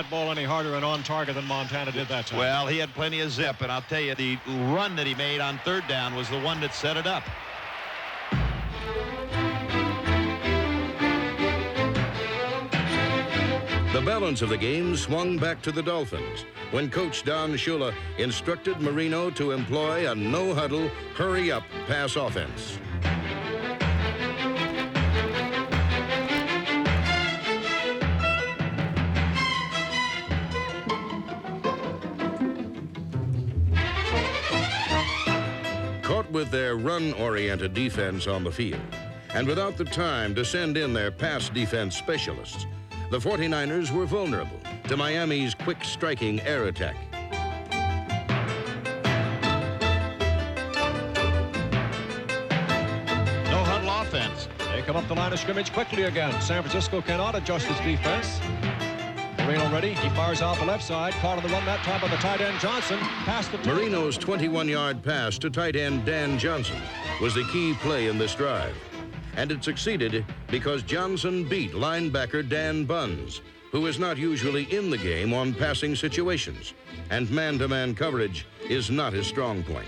that ball any harder and on target than Montana did that time. Well, he had plenty of zip, and I'll tell you, the run that he made on third down was the one that set it up. The balance of the game swung back to the Dolphins when Coach Don Shula instructed Marino to employ a no-huddle, hurry-up pass offense. Caught with their run-oriented defense on the field, and without the time to send in their pass defense specialists, the 49ers were vulnerable to Miami's quick striking air attack. No huddle offense. They come up the line of scrimmage quickly again. San Francisco cannot adjust its defense. Marino ready. He fires out the left side. Caught on the run that time by the tight end Johnson. Past the Marino's 21-yard pass to tight end Dan Johnson was the key play in this drive. And it succeeded because Johnson beat linebacker Dan Buns, who is not usually in the game on passing situations, and man-to-man coverage is not his strong point.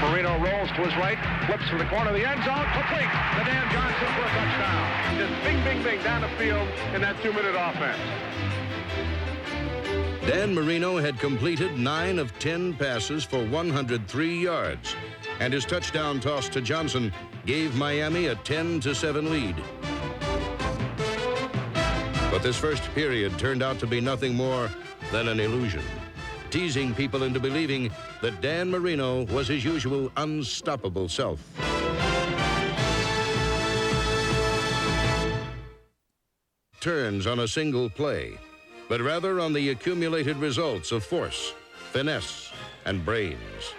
Marino rolls to his right, flips from the corner of the end zone, complete to Dan Johnson for a touchdown. Just bing, bing, bing down the field in that 2-minute offense. Dan Marino had completed 9 of 10 passes for 103 yards, and his touchdown toss to Johnson gave Miami a 10-7 lead. But this first period turned out to be nothing more than an illusion, teasing people into believing that Dan Marino was his usual unstoppable self. Turns on a single play, but rather on the accumulated results of force, finesse, and brains.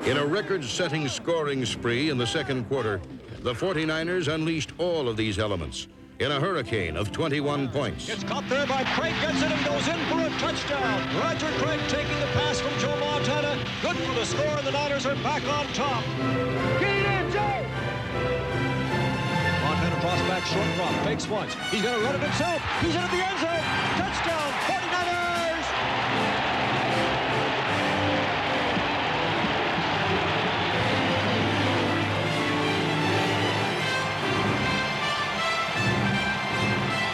In a record-setting scoring spree in the second quarter, the 49ers unleashed all of these elements in a hurricane of 21 points. It's caught there by Craig, gets it and goes in for a touchdown. Roger Craig taking the pass from Joe Montana. Good for the score, and the Niners are back on top. Get it in, Joe! Montana drops back, short drop, fakes once. He's going to run it himself. He's into the end zone. Touchdown, 49ers!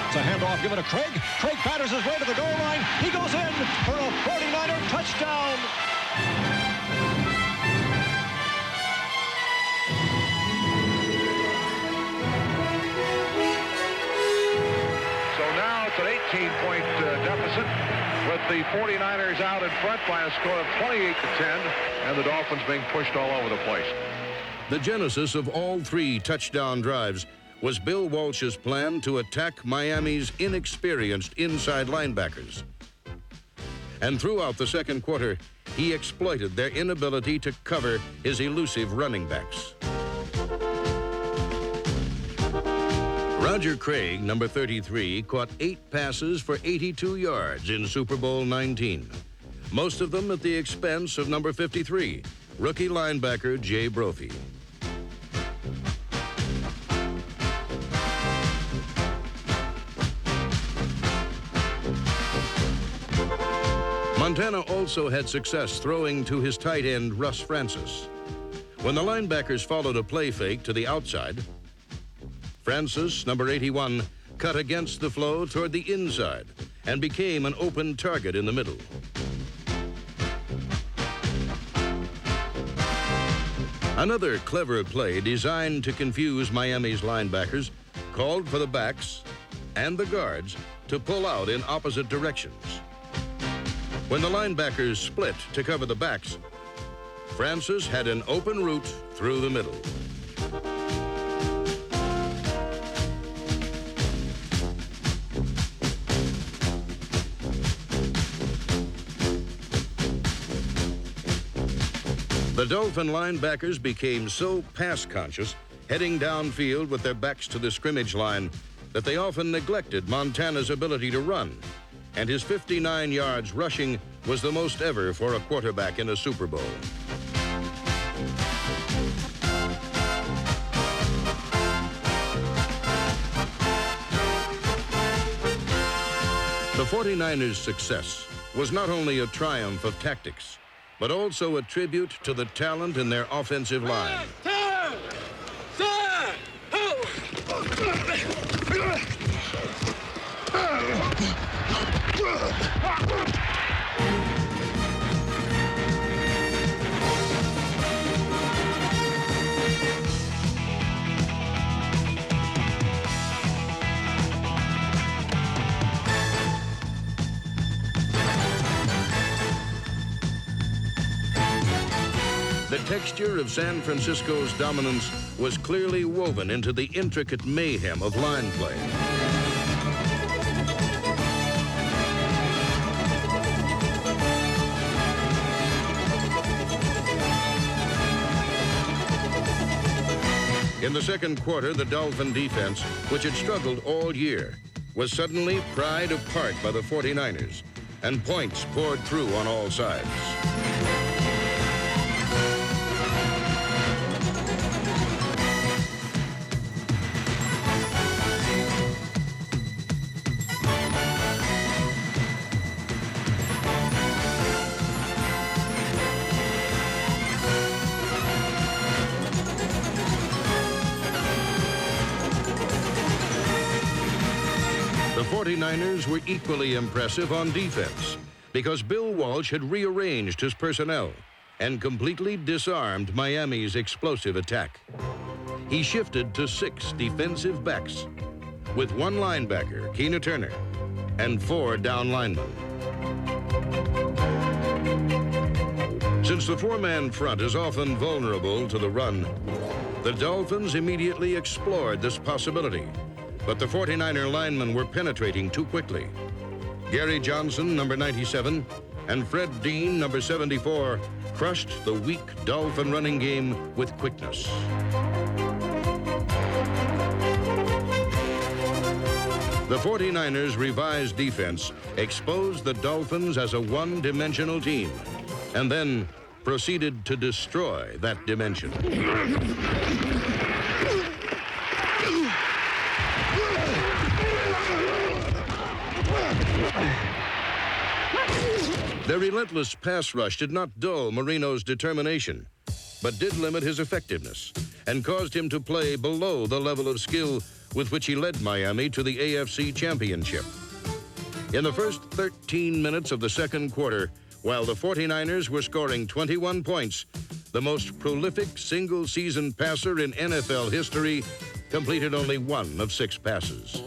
It's a handoff given to Craig. Craig batters his way to the goal line. He goes in for a 49er touchdown. It's an 18-point deficit with the 49ers out in front by a score of 28-10, and the Dolphins being pushed all over the place. The genesis of all 3 touchdown drives was Bill Walsh's plan to attack Miami's inexperienced inside linebackers. And throughout the second quarter, he exploited their inability to cover his elusive running backs. Roger Craig, number 33, caught 8 passes for 82 yards in Super Bowl 19, most of them at the expense of number 53, rookie linebacker Jay Brophy. Montana also had success throwing to his tight end Russ Francis. When the linebackers followed a play fake to the outside, Francis, number 81, cut against the flow toward the inside and became an open target in the middle. Another clever play designed to confuse Miami's linebackers called for the backs and the guards to pull out in opposite directions. When the linebackers split to cover the backs, Francis had an open route through the middle. The Dolphin linebackers became so pass-conscious, heading downfield with their backs to the scrimmage line, that they often neglected Montana's ability to run, and his 59 yards rushing was the most ever for a quarterback in a Super Bowl. 49ers' success was not only a triumph of tactics, but also a tribute to the talent in their offensive line. The texture of San Francisco's dominance was clearly woven into the intricate mayhem of line play. In the second quarter, the Dolphin defense, which had struggled all year, was suddenly pried apart by the 49ers, and points poured through on all sides. The 49ers were equally impressive on defense because Bill Walsh had rearranged his personnel and completely disarmed Miami's explosive attack. He shifted to 6 defensive backs with 1 linebacker, Keena Turner, and 4 down linemen. Since the 4-man front is often vulnerable to the run, the Dolphins immediately explored this possibility. But the 49er linemen were penetrating too quickly. Gary Johnson, number 97, and Fred Dean, number 74, crushed the weak Dolphin running game with quickness. The 49ers' revised defense exposed the Dolphins as a one-dimensional team, and then proceeded to destroy that dimension. Their relentless pass rush did not dull Marino's determination, but did limit his effectiveness and caused him to play below the level of skill with which he led Miami to the AFC Championship. In the first 13 minutes of the second quarter, while the 49ers were scoring 21 points, the most prolific single-season passer in NFL history completed only 1 of 6 passes.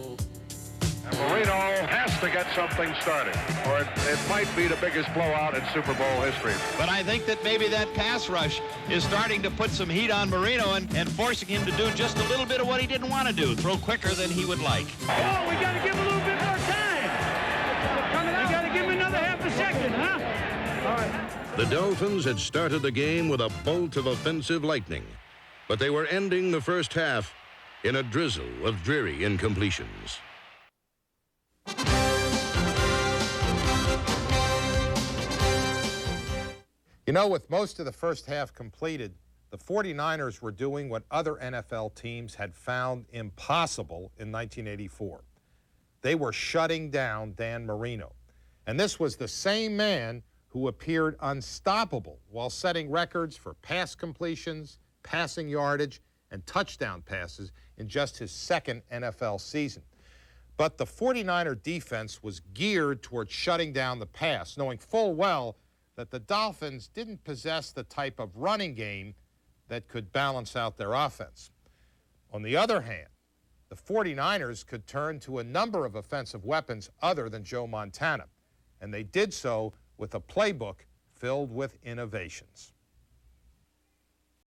Marino has to get something started, or it might be the biggest blowout in Super Bowl history. But I think that maybe that pass rush is starting to put some heat on Marino and forcing him to do just a little bit of what he didn't want to do, throw quicker than he would like. Oh, we got to give him a little bit more time. We got to give him another half a second, huh? All right. The Dolphins had started the game with a bolt of offensive lightning, but they were ending the first half in a drizzle of dreary incompletions. You know, with most of the first half completed, the 49ers were doing what other NFL teams had found impossible in 1984. They were shutting down Dan Marino. And this was the same man who appeared unstoppable while setting records for pass completions, passing yardage, and touchdown passes in just his second NFL season. But the 49er defense was geared toward shutting down the pass, knowing full well that the Dolphins didn't possess the type of running game that could balance out their offense. On the other hand, the 49ers could turn to a number of offensive weapons other than Joe Montana, and they did so with a playbook filled with innovations.